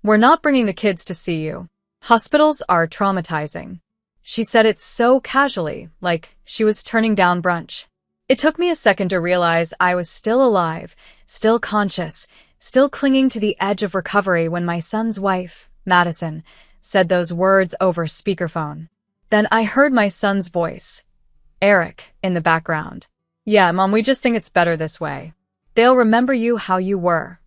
"We're not bringing the kids to see you. Hospitals are traumatizing." She said it so casually, like she was turning down brunch. It took me a second to realize I was still alive, still conscious, still clinging to the edge of recovery when my son's wife, Madison, said those words over speakerphone. Then I heard my son's voice, Eric, in the background. "Yeah, Mom, we just think it's better this way. They'll remember you how you were."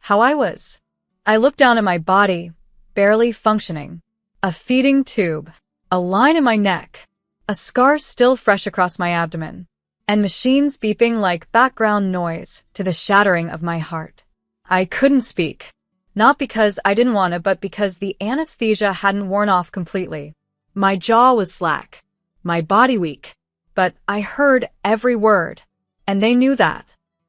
How I was. I looked down at my body, barely functioning. A feeding tube, a line in my neck, a scar still fresh across my abdomen, and machines beeping like background noise to the shattering of my heart. I couldn't speak. Not because I didn't want to, but because the anesthesia hadn't worn off completely. My jaw was slack, my body weak, but I heard every word, and they knew that.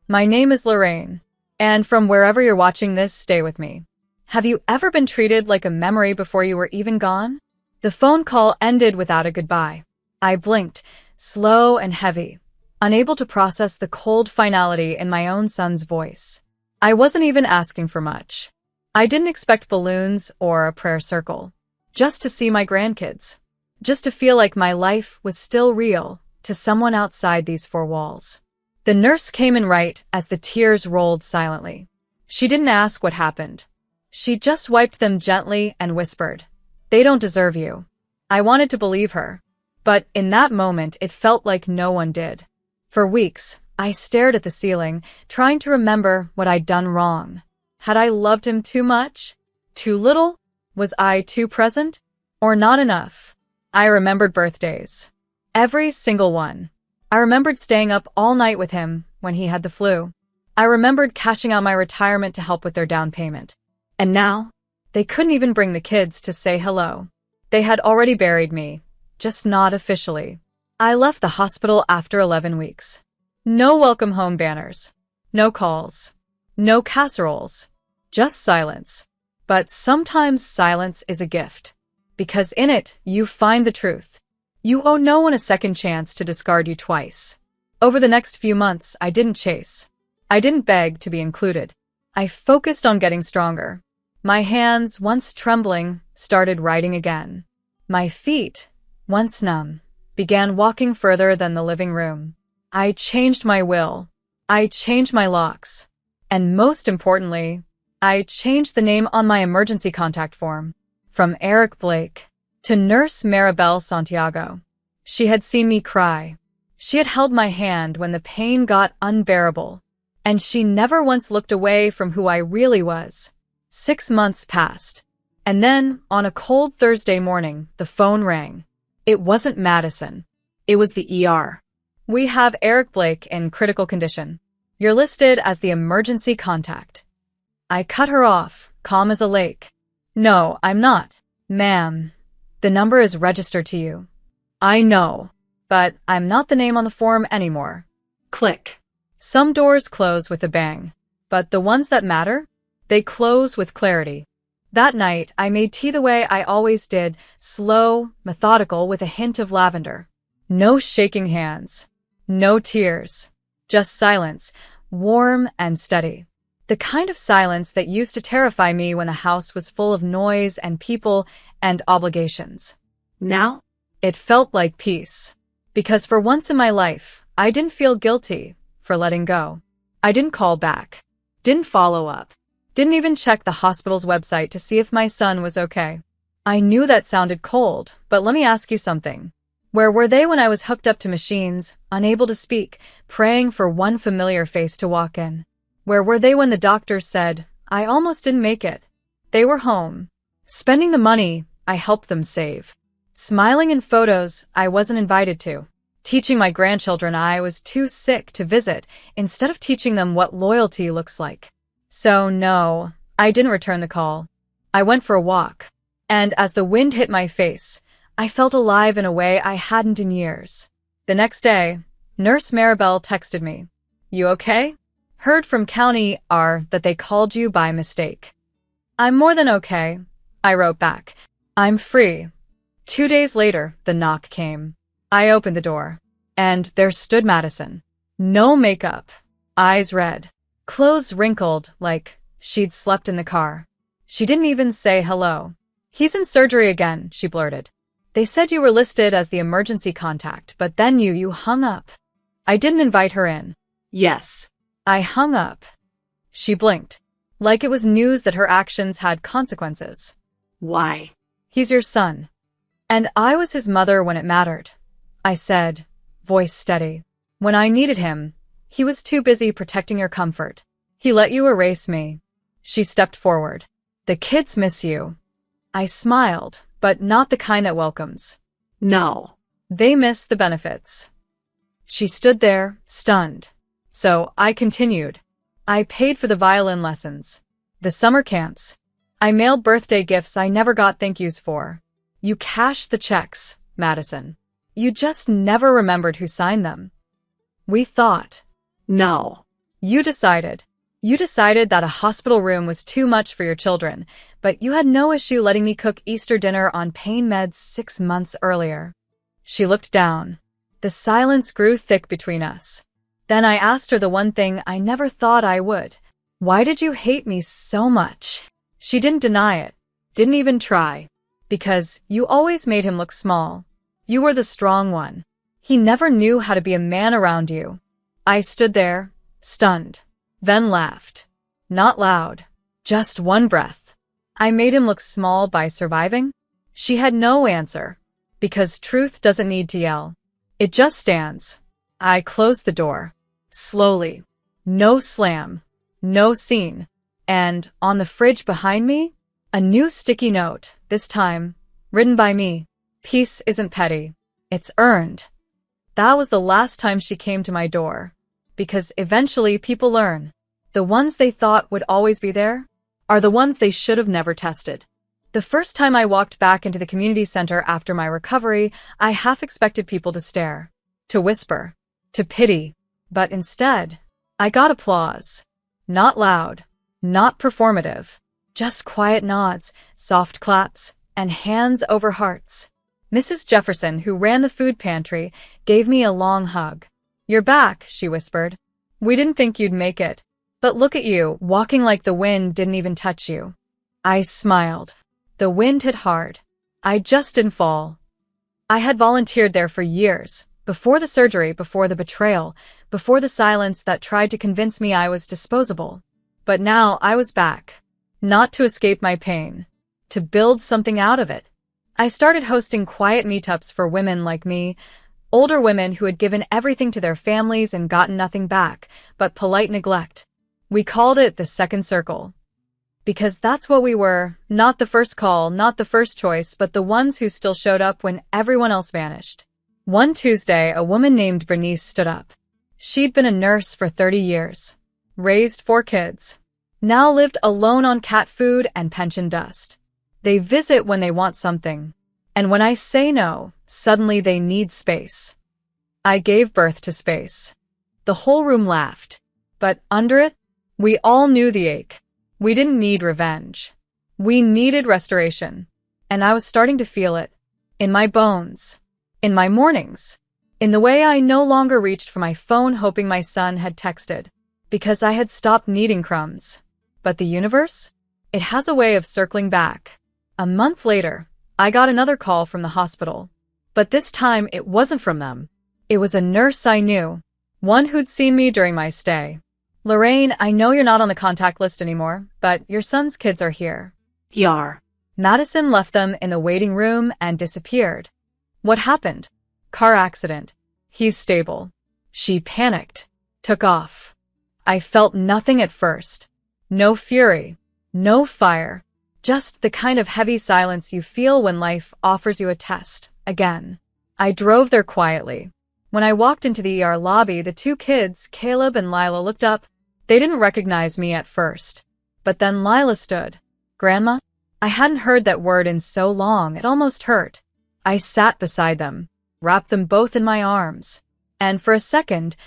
"My name is Lorraine, and from wherever you're watching this, stay with me. Have you ever been treated like a memory before you were even gone?" The phone call ended without a goodbye. I blinked, slow and heavy, unable to process the cold finality in my own son's voice. I wasn't even asking for much. I didn't expect balloons or a prayer circle. Just to see my grandkids. Just to feel like my life was still real to someone outside these four walls. The nurse came in right as the tears rolled silently. She didn't ask what happened. She just wiped them gently and whispered, "They don't deserve you." I wanted to believe her, but in that moment it felt like no one did. For weeks, I stared at the ceiling, trying to remember what I'd done wrong. Had I loved him too much? Too little? Was I too present? Or not enough? I remembered birthdays. Every single one. I remembered staying up all night with him when he had the flu. I remembered cashing out my retirement to help with their down payment. And now, they couldn't even bring the kids to say hello. They had already buried me, just not officially. I left the hospital after 11 weeks. No welcome home banners. No calls. No casseroles. Just silence. But sometimes silence is a gift. Because in it, you find the truth. You owe no one a second chance to discard you twice. Over the next few months, I didn't chase. I didn't beg to be included. I focused on getting stronger. My hands, once trembling, started writing again. My feet, once numb, began walking further than the living room. I changed my will. I changed my locks. And most importantly, I changed the name on my emergency contact form. From Eric Blake to Nurse Maribel Santiago. She had seen me cry. She had held my hand when the pain got unbearable. And she never once looked away from who I really was. 6 months passed. And then, on a cold Thursday morning, the phone rang. It wasn't Madison. It was the ER. "We have Eric Blake in critical condition. You're listed as the emergency contact." I cut her off, calm as a lake. "No, I'm not. Ma'am, the number is registered to you." "I know, but I'm not the name on the form anymore." Click. Some doors close with a bang, but the ones that matter, they close with clarity. That night, I made tea the way I always did, slow, methodical, with a hint of lavender. No shaking hands. No tears. Just silence, warm and steady. The kind of silence that used to terrify me when the house was full of noise and people and obligations. Now, it felt like peace. Because for once in my life, I didn't feel guilty for letting go. I didn't call back. Didn't follow up. Didn't even check the hospital's website to see if my son was okay. I knew that sounded cold, but let me ask you something. Where were they when I was hooked up to machines, unable to speak, praying for one familiar face to walk in? Where were they when the doctors said, I almost didn't make it? They were home. Spending the money I helped them save. Smiling in photos I wasn't invited to. Teaching my grandchildren I was too sick to visit instead of teaching them what loyalty looks like. So no, I didn't return the call. I went for a walk. And as the wind hit my face, I felt alive in a way I hadn't in years. The next day, Nurse Maribel texted me. You okay? Heard from County R that they called you by mistake. I'm more than okay, I wrote back. I'm free. 2 days later, the knock came. I opened the door, and there stood Madison. No makeup, eyes red, clothes wrinkled like she'd slept in the car. She didn't even say hello. "He's in surgery again," she blurted. "They said you were listed as the emergency contact, but then you hung up." I didn't invite her in. Yes. I hung up. She blinked, like it was news that her actions had consequences. Why? "He's your son. And I was his mother when it mattered," I said, voice steady. "When I needed him, he was too busy protecting your comfort. He let you erase me." She stepped forward. "The kids miss you." I smiled, but not the kind that welcomes. No. "They miss the benefits." She stood there, stunned. So I continued. "I paid for the violin lessons, the summer camps. I mailed birthday gifts I never got thank yous for. You cashed the checks, Madison. You just never remembered who signed them. We thought." No. You decided. You decided that a hospital room was too much for your children, but you had no issue letting me cook Easter dinner on pain meds 6 months earlier." She looked down. The silence grew thick between us. Then I asked her the one thing I never thought I would. "Why did you hate me so much?" She didn't deny it, didn't even try. "Because you always made him look small. You were the strong one. He never knew how to be a man around you." I stood there, stunned, then laughed. Not loud, just one breath. "I made him look small by surviving?" She had no answer, because truth doesn't need to yell. It just stands. I closed the door, slowly. No slam, no scene. And on the fridge behind me, a new sticky note, this time, written by me. "Peace isn't petty. It's earned." That was the last time she came to my door. Because eventually people learn. The ones they thought would always be there are the ones they should have never tested. The first time I walked back into the community center after my recovery, I half expected people to stare, to whisper, to pity. But instead, I got applause. Not loud, not performative, just quiet nods, soft claps, and hands over hearts. Mrs. Jefferson, who ran the food pantry, gave me a long hug. "You're back," she whispered. "We didn't think you'd make it. But look at you, walking like the wind didn't even touch you." I smiled. The wind hit hard. I just didn't fall. I had volunteered there for years, before the surgery, before the betrayal, before the silence that tried to convince me I was disposable. But now I was back. Not to escape my pain. To build something out of it. I started hosting quiet meetups for women like me, older women who had given everything to their families and gotten nothing back, but polite neglect. We called it the second circle. Because that's what we were, not the first call, not the first choice, but the ones who still showed up when everyone else vanished. One Tuesday, a woman named Bernice stood up. She'd been a nurse for 30 years, raised 4 kids, now lived alone on cat food and pension dust. They visit when they want something. And when I say no, suddenly they need space. I gave birth to space. The whole room laughed. But under it, we all knew the ache. We didn't need revenge. We needed restoration. And I was starting to feel it. In my bones. In my mornings. In the way I no longer reached for my phone hoping my son had texted. Because I had stopped needing crumbs. But the universe? It has a way of circling back. A month later, I got another call from the hospital. But this time, it wasn't from them. It was a nurse I knew. One who'd seen me during my stay. "Lorraine, I know you're not on the contact list anymore, but your son's kids are here." Yar. Madison left them in the waiting room and disappeared. "What happened?" "Car accident. He's stable." She panicked. Took off. I felt nothing at first. No fury. No fire. Just the kind of heavy silence you feel when life offers you a test, again. I drove there quietly. When I walked into the ER lobby, the 2 kids, Caleb and Lila, looked up. They didn't recognize me at first. But then Lila stood. "Grandma?" I hadn't heard that word in so long, it almost hurt. I sat beside them, wrapped them both in my arms. And for a second,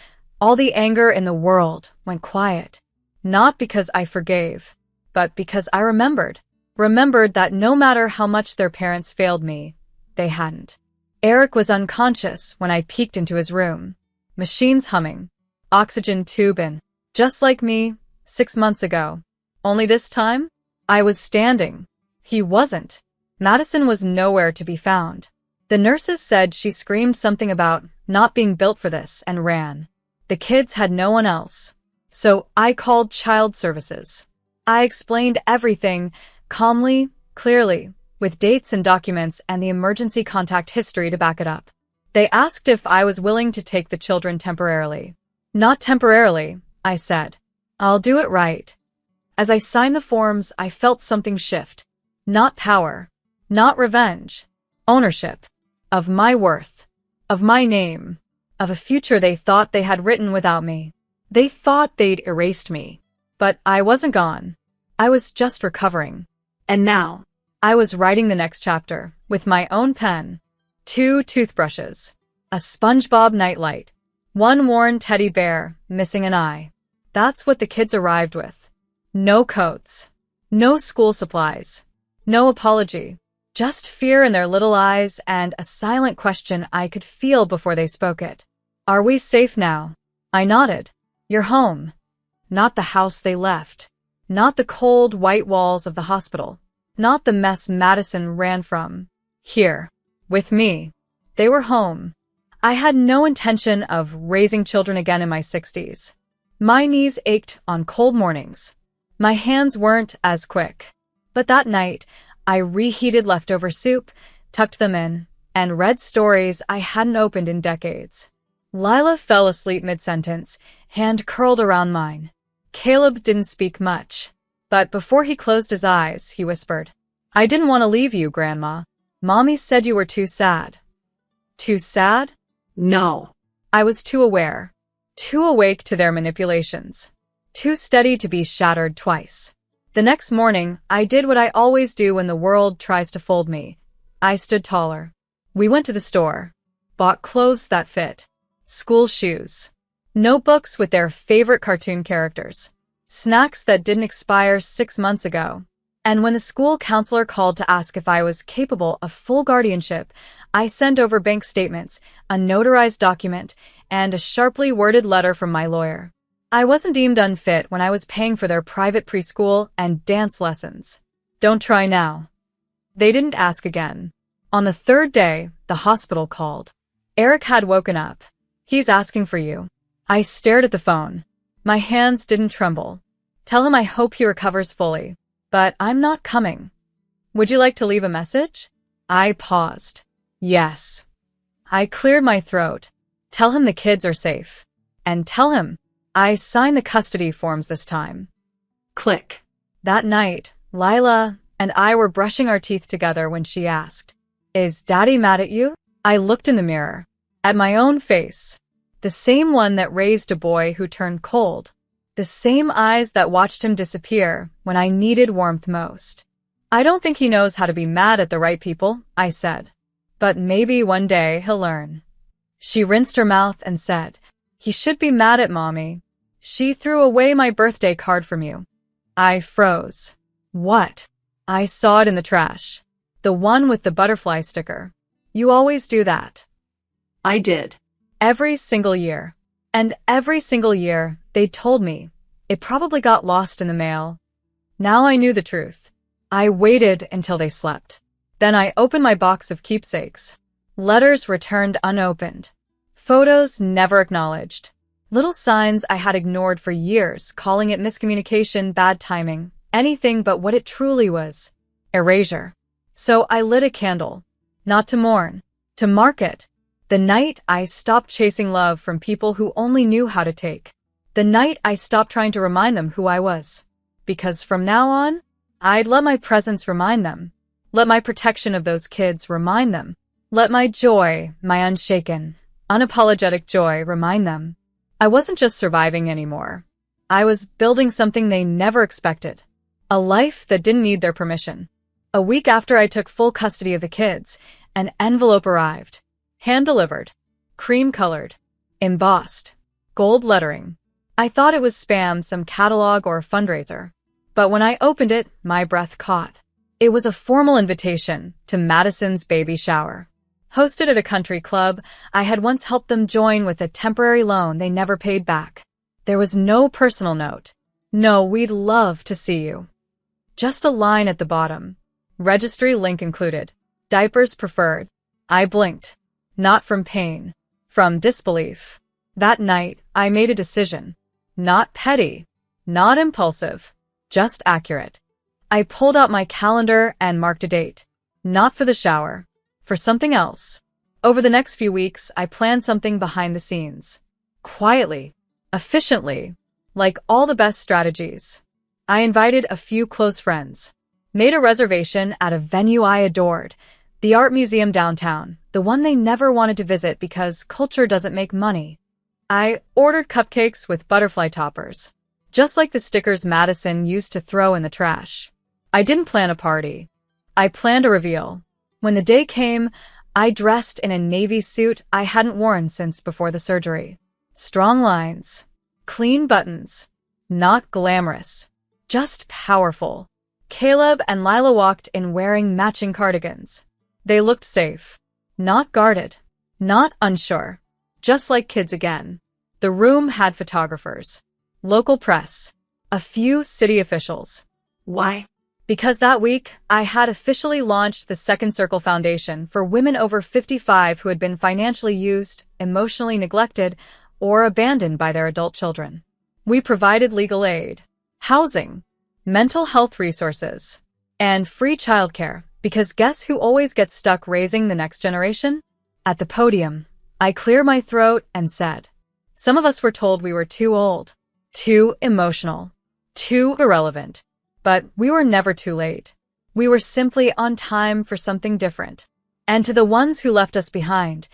all the anger in the world went quiet. Not because I forgave, but because I remembered. Remembered that no matter how much their parents failed me, they hadn't. Eric was unconscious when I peeked into his room. Machines humming. Oxygen tube in. Just like me, 6 months ago. Only this time, I was standing. He wasn't. Madison was nowhere to be found. The nurses said she screamed something about not being built for this and ran. The kids had no one else. So I called child services. I explained everything, calmly, clearly, with dates and documents and the emergency contact history to back it up. They asked if I was willing to take the children temporarily. Not temporarily, I said. I'll do it right. As I signed the forms, I felt something shift. Not power. Not revenge. Ownership. Of my worth. Of my name. Of a future they thought they had written without me. They thought they'd erased me. But I wasn't gone. I was just recovering. And now, I was writing the next chapter, with my own pen. 2 toothbrushes. A SpongeBob nightlight. 1 worn teddy bear, missing an eye. That's what the kids arrived with. No coats. No school supplies. No apology. Just fear in their little eyes and a silent question I could feel before they spoke it. Are we safe now? I nodded. You're home. Not the house they left. Not the cold, white walls of the hospital. Not the mess Madison ran from. Here. With me. They were home. I had no intention of raising children again in my 60s. My knees ached on cold mornings. My hands weren't as quick. But that night, I reheated leftover soup, tucked them in, and read stories I hadn't opened in decades. Lila fell asleep mid-sentence, hand curled around mine. Caleb didn't speak much. But before he closed his eyes, he whispered, I didn't want to leave you, Grandma. Mommy said you were too sad. Too sad? no. I was too aware. Too awake to their manipulations. Too steady to be shattered twice. The next morning, I did what I always do when the world tries to fold me. I stood taller. We went to the store. Bought clothes that fit. School shoes. Notebooks with their favorite cartoon characters. Snacks that didn't expire 6 months ago. And when the school counselor called to ask if I was capable of full guardianship, I sent over bank statements, a notarized document, and a sharply worded letter from my lawyer. I wasn't deemed unfit when I was paying for their private preschool and dance lessons. Don't try now. They didn't ask again. On the 3rd day, the hospital called. Eric had woken up. He's asking for you. I stared at the phone. My hands didn't tremble. Tell him I hope he recovers fully. But I'm not coming. Would you like to leave a message? I paused. Yes. I cleared my throat. Tell him the kids are safe. And tell him I signed the custody forms this time. Click. That night, Lila and I were brushing our teeth together when she asked, Is Daddy mad at you? I looked in the mirror. At my own face. The same one that raised a boy who turned cold. The same eyes that watched him disappear when I needed warmth most. I don't think he knows how to be mad at the right people, I said. But maybe one day he'll learn. She rinsed her mouth and said, He should be mad at Mommy. She threw away my birthday card from you. I froze. What? I saw it in the trash. The one with the butterfly sticker. You always do that. I did. Every single year. And every single year, they told me. It probably got lost in the mail. Now I knew the truth. I waited until they slept. Then I opened my box of keepsakes. Letters returned unopened. Photos never acknowledged. Little signs I had ignored for years, calling it miscommunication, bad timing, anything but what it truly was. Erasure. So I lit a candle. Not to mourn. To mark it. The night I stopped chasing love from people who only knew how to take. The night I stopped trying to remind them who I was. Because from now on, I'd let my presence remind them. Let my protection of those kids remind them. Let my joy, my unshaken, unapologetic joy remind them. I wasn't just surviving anymore. I was building something they never expected. A life that didn't need their permission. A week after I took full custody of the kids, an envelope arrived. Hand-delivered. Cream-colored. Embossed. Gold lettering. I thought it was spam, some catalog or fundraiser. But when I opened it, my breath caught. It was a formal invitation to Madison's baby shower. Hosted at a country club, I had once helped them join with a temporary loan they never paid back. There was no personal note. No, we'd love to see you. Just a line at the bottom. Registry link included. Diapers preferred. I blinked. Not from pain. From disbelief. That night, I made a decision. Not petty. Not impulsive. Just accurate. I pulled out my calendar and marked a date. Not for the shower. For something else. Over the next few weeks, I planned something behind the scenes. Quietly. Efficiently. Like all the best strategies. I invited a few close friends. Made a reservation at a venue I adored. The art museum downtown. The one they never wanted to visit because culture doesn't make money. I ordered cupcakes with butterfly toppers. Just like the stickers Madison used to throw in the trash. I didn't plan a party. I planned a reveal. When the day came, I dressed in a navy suit I hadn't worn since before the surgery. Strong lines. Clean buttons. Not glamorous. Just powerful. Caleb and Lila walked in wearing matching cardigans. They looked safe. Not guarded. Not unsure. Just like kids again. The room had photographers. Local press. A few city officials. Why? Because that week, I had officially launched the Second Circle Foundation for women over 55 who had been financially used, emotionally neglected, or abandoned by their adult children. We provided legal aid, housing, mental health resources, and free childcare, because guess who always gets stuck raising the next generation? At the podium, I cleared my throat and said, some of us were told we were too old, too emotional, too irrelevant. But we were never too late. We were simply on time for something different. And to the ones who left us behind,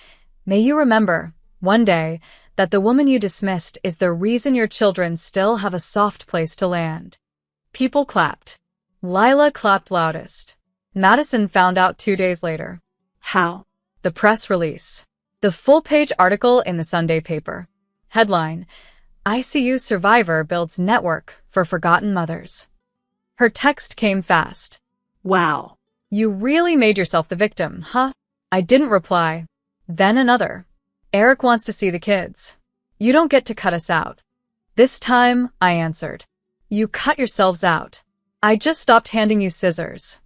may you remember, one day, that the woman you dismissed is the reason your children still have a soft place to land. People clapped. Lila clapped loudest. Madison found out 2 days later. How? The press release. The full-page article in the Sunday paper. Headline, ICU survivor builds network for forgotten mothers. Her text came fast. Wow. You really made yourself the victim, huh? I didn't reply. Then another. Eric wants to see the kids. You don't get to cut us out. This time, I answered. You cut yourselves out. I just stopped handing you scissors.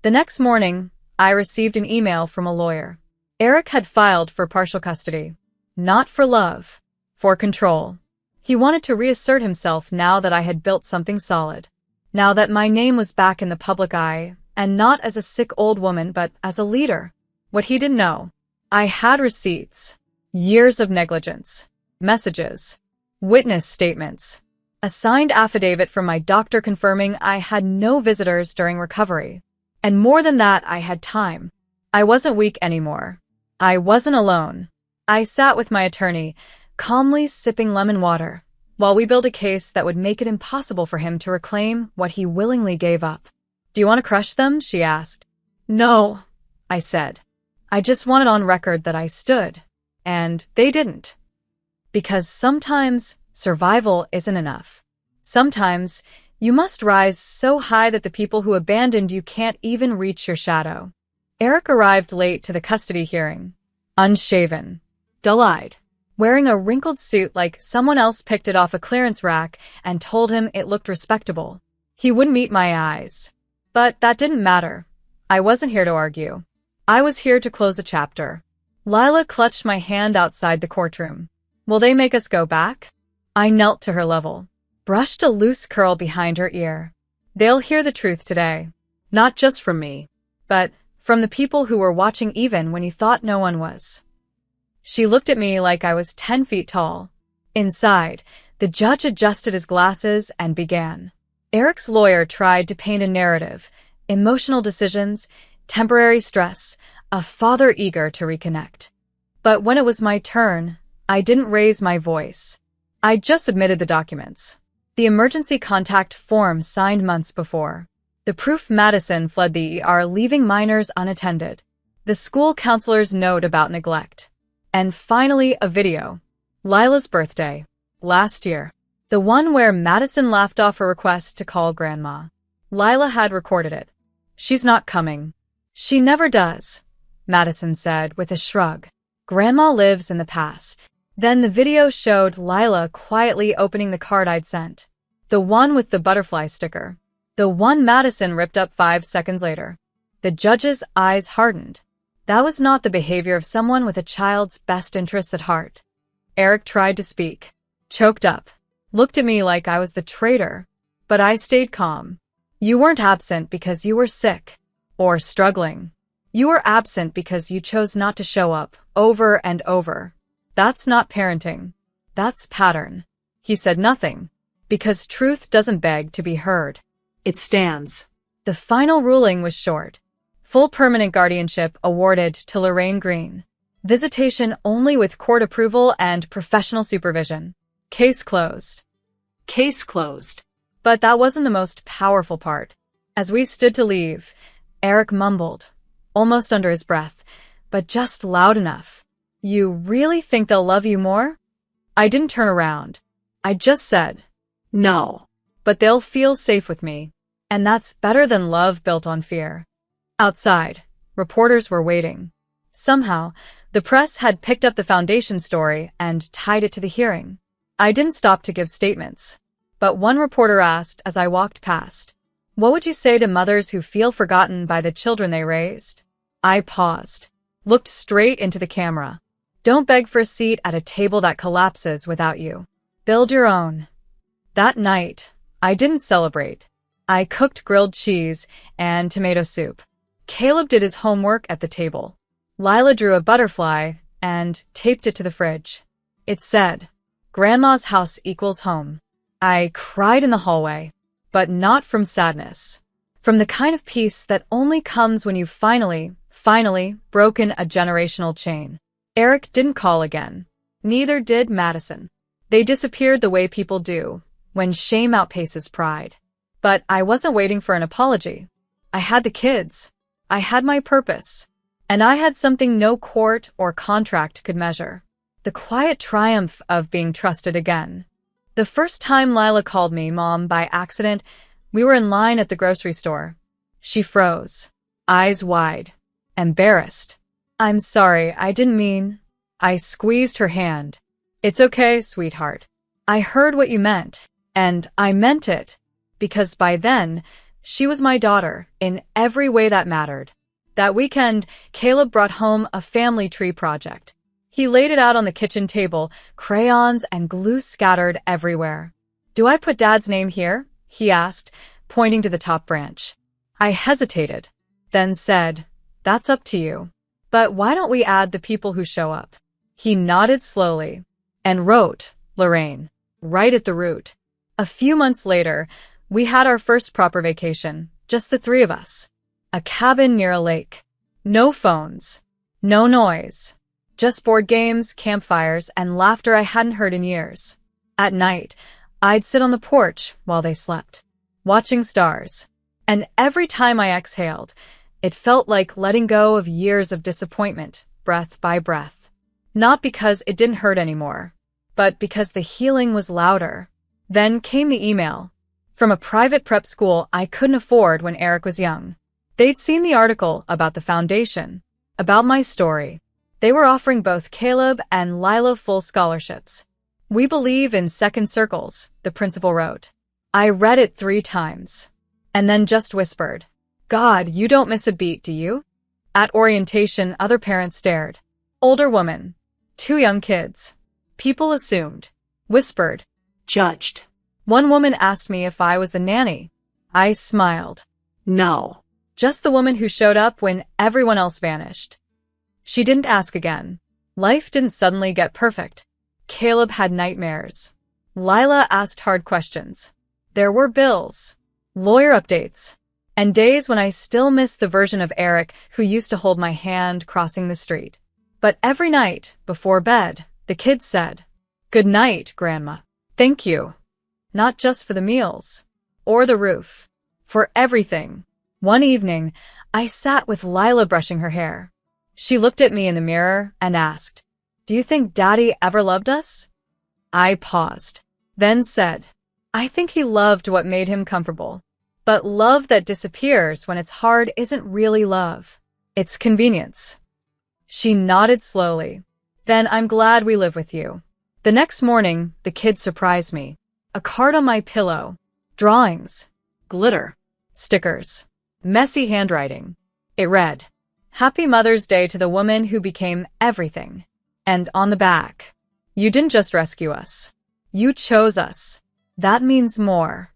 The next morning, I received an email from a lawyer. Eric had filed for partial custody. Not for love. For control. He wanted to reassert himself now that I had built something solid. Now that my name was back in the public eye, and not as a sick old woman but as a leader. What he didn't know. I had receipts. Years of negligence. Messages. Witness statements. A signed affidavit from my doctor confirming I had no visitors during recovery. And more than that, I had time. I wasn't weak anymore. I wasn't alone. I sat with my attorney, calmly sipping lemon water, while we built a case that would make it impossible for him to reclaim what he willingly gave up. Do you want to crush them? She asked. No, I said. I just wanted on record that I stood. And they didn't. Because sometimes survival isn't enough. Sometimes you must rise so high that the people who abandoned you can't even reach your shadow. Eric arrived late to the custody hearing. Unshaven. Dull-eyed. Wearing a wrinkled suit like someone else picked it off a clearance rack and told him it looked respectable. He wouldn't meet my eyes. But that didn't matter. I wasn't here to argue. I was here to close a chapter. Lila clutched my hand outside the courtroom. Will they make us go back? I knelt to her level, brushed a loose curl behind her ear. They'll hear the truth today. Not just from me, but from the people who were watching even when you thought no one was. She looked at me like I was 10 feet tall. Inside, the judge adjusted his glasses and began. Eric's lawyer tried to paint a narrative, emotional decisions, temporary stress, a father eager to reconnect. But when it was my turn, I didn't raise my voice. I just submitted the documents. The emergency contact form signed months before. The proof Madison fled the ER, leaving minors unattended. The school counselor's note about neglect. And finally, a video. Lila's birthday. Last year. The one where Madison laughed off her request to call Grandma. Lila had recorded it. She's not coming. She never does, Madison said with a shrug. Grandma lives in the past. Then the video showed Lila quietly opening the card I'd sent. The one with the butterfly sticker. The one Madison ripped up 5 seconds later. The judge's eyes hardened. That was not the behavior of someone with a child's best interests at heart. Eric tried to speak, choked up, looked at me like I was the traitor, but I stayed calm. You weren't absent because you were sick or struggling. You were absent because you chose not to show up over and over. That's not parenting. That's pattern. He said nothing, because truth doesn't beg to be heard. It stands. The final ruling was short. Full permanent guardianship awarded to Lorraine Green. Visitation only with court approval and professional supervision. Case closed. Case closed. But that wasn't the most powerful part. As we stood to leave, Eric mumbled, almost under his breath, but just loud enough. You really think they'll love you more? I didn't turn around. I just said, no. But they'll feel safe with me. And that's better than love built on fear. Outside, reporters were waiting. Somehow, the press had picked up the foundation story and tied it to the hearing. I didn't stop to give statements. But one reporter asked as I walked past, what would you say to mothers who feel forgotten by the children they raised? I paused, looked straight into the camera. Don't beg for a seat at a table that collapses without you. Build your own. That night, I didn't celebrate. I cooked grilled cheese and tomato soup. Caleb did his homework at the table. Lila drew a butterfly and taped it to the fridge. It said, Grandma's house equals home. I cried in the hallway, but not from sadness. From the kind of peace that only comes when you've finally broken a generational chain. Eric didn't call again. Neither did Madison. They disappeared the way people do, when shame outpaces pride. But I wasn't waiting for an apology. I had the kids. I had my purpose. And I had something no court or contract could measure. The quiet triumph of being trusted again. The first time Lila called me Mom by accident, we were in line at the grocery store. She froze, eyes wide, embarrassed. I'm sorry, I didn't mean. I squeezed her hand. It's okay, sweetheart. I heard what you meant, and I meant it, because by then, she was my daughter in every way that mattered. That weekend, Caleb brought home a family tree project. He laid it out on the kitchen table, crayons and glue scattered everywhere. Do I put Dad's name here? He asked, pointing to the top branch. I hesitated, then said, that's up to you. But why don't we add the people who show up? He nodded slowly and wrote, Lorraine, right at the root. A few months later, we had our first proper vacation, just the three of us. A cabin near a lake. No phones. No noise. Just board games, campfires, and laughter I hadn't heard in years. At night, I'd sit on the porch while they slept, watching stars. And every time I exhaled, it felt like letting go of years of disappointment, breath by breath. Not because it didn't hurt anymore, but because the healing was louder. Then came the email. From a private prep school I couldn't afford when Eric was young. They'd seen the article about the foundation, about my story. They were offering both Caleb and Lila full scholarships. We believe in second circles, the principal wrote. I read it 3 times. And then just whispered, God, you don't miss a beat, do you? At orientation, other parents stared. Older woman. 2 young kids. People assumed. Whispered. Judged. One woman asked me if I was the nanny. I smiled. No. Just the woman who showed up when everyone else vanished. She didn't ask again. Life didn't suddenly get perfect. Caleb had nightmares. Lila asked hard questions. There were bills, lawyer updates, and days when I still missed the version of Eric who used to hold my hand crossing the street. But every night, before bed, the kids said, Good night, Grandma. Thank you. Not just for the meals, or the roof, for everything. One evening, I sat with Lila brushing her hair. She looked at me in the mirror and asked, Do you think Daddy ever loved us? I paused, then said, I think he loved what made him comfortable. But love that disappears when it's hard isn't really love. It's convenience. She nodded slowly. Then I'm glad we live with you. The next morning, the kids surprised me. A card on my pillow. Drawings. Glitter. Stickers. Messy handwriting. It read, "Happy Mother's Day to the woman who became everything." And on the back, "You didn't just rescue us. You chose us. That means more."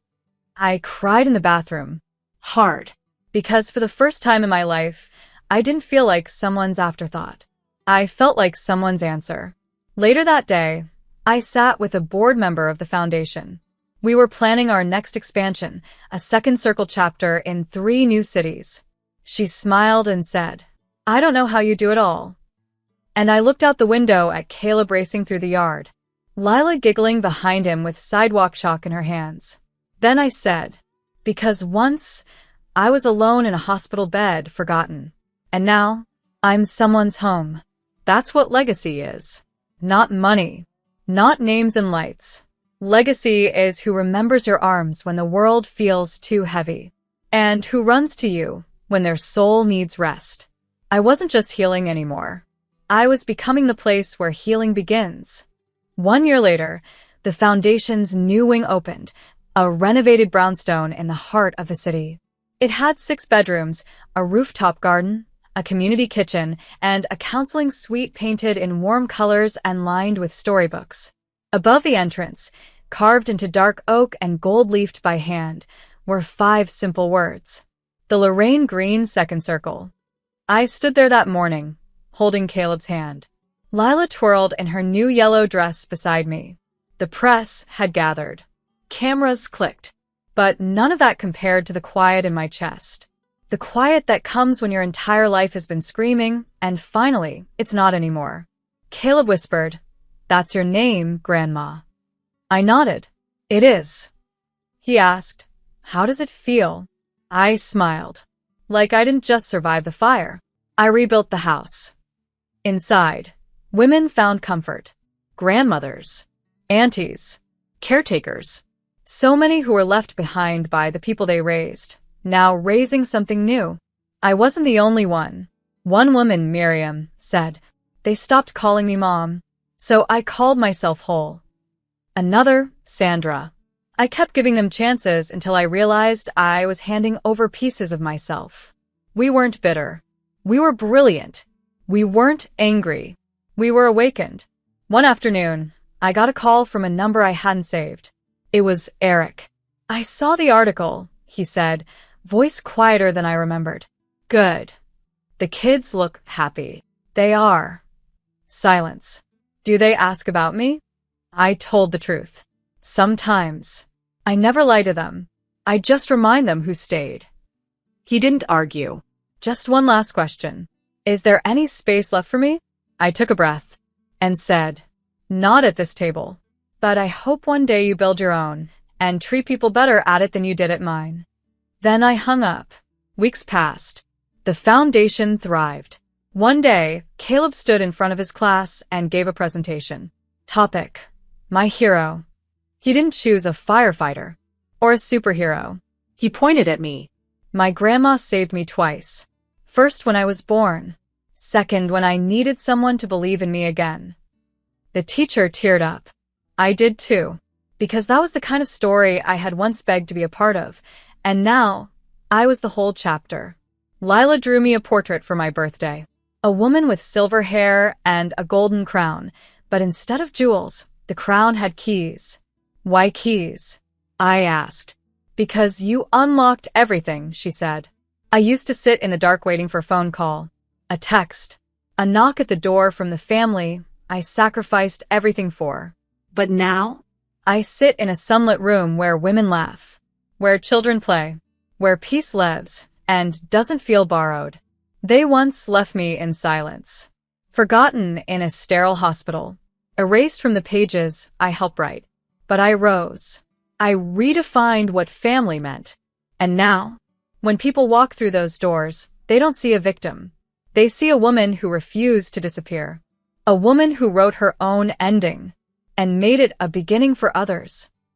I cried in the bathroom. Hard. Because for the first time in my life, I didn't feel like someone's afterthought. I felt like someone's answer. Later that day, I sat with a board member of the foundation. We were planning our next expansion, a second circle chapter in 3 new cities. She smiled and said, "I don't know how you do it all." And I looked out the window at Caleb racing through the yard, Lila giggling behind him with sidewalk chalk in her hands. Then I said, "Because once I was alone in a hospital bed, forgotten. And now I'm someone's home." That's what legacy is. Not money. Not names and lights. Legacy is who remembers your arms when the world feels too heavy, and who runs to you when their soul needs rest. I wasn't just healing anymore. I was becoming the place where healing begins. 1 year later, the foundation's new wing opened, a renovated brownstone in the heart of the city. It had 6 bedrooms, a rooftop garden, a community kitchen, and a counseling suite painted in warm colors and lined with storybooks. Above the entrance, carved into dark oak and gold-leafed by hand, were 5 simple words. The Lorraine Green Second Circle. I stood there that morning, holding Caleb's hand. Lila twirled in her new yellow dress beside me. The press had gathered. Cameras clicked. But none of that compared to the quiet in my chest. The quiet that comes when your entire life has been screaming, and finally, it's not anymore. Caleb whispered, "That's your name, Grandma." I nodded. "It is." He asked, "How does it feel?" I smiled. Like I didn't just survive the fire. I rebuilt the house. Inside, women found comfort. Grandmothers, aunties, caretakers. So many who were left behind by the people they raised, now raising something new. I wasn't the only one. One woman, Miriam, said, "They stopped calling me Mom, so I called myself whole." Another, Sandra. I kept giving them chances until I realized I was handing over pieces of myself. We weren't bitter. We were brilliant. We weren't angry. We were awakened. One afternoon, I got a call from a number I hadn't saved. It was Eric. "I saw the article," he said, voice quieter than I remembered. "Good. The kids look happy." "They are." Silence. "Do they ask about me?" I told the truth. Sometimes. I never lie to them. I just remind them who stayed. He didn't argue. "Just one last question. Is there any space left for me?" I took a breath and said, "Not at this table. But I hope one day you build your own and treat people better at it than you did at mine." Then I hung up. Weeks passed. The foundation thrived. One day, Caleb stood in front of his class and gave a presentation. Topic: My hero. He didn't choose a firefighter or a superhero. He pointed at me. My grandma saved me twice. First when I was born. Second when I needed someone to believe in me again. The teacher teared up. I did too, because that was the kind of story I had once begged to be a part of, and now I was the whole chapter. Lila drew me a portrait for my birthday. A woman with silver hair and a golden crown, but instead of jewels, the crown had keys. "Why keys?" I asked. "Because you unlocked everything," she said. I used to sit in the dark waiting for a phone call, a text, a knock at the door from the family I sacrificed everything for. But now? I sit in a sunlit room where women laugh, where children play, where peace lives and doesn't feel borrowed. They once left me in silence, forgotten in a sterile hospital, erased from the pages I helped write. But I rose. I redefined what family meant. And now, when people walk through those doors, they don't see a victim. They see a woman who refused to disappear. A woman who wrote her own ending and made it a beginning for others.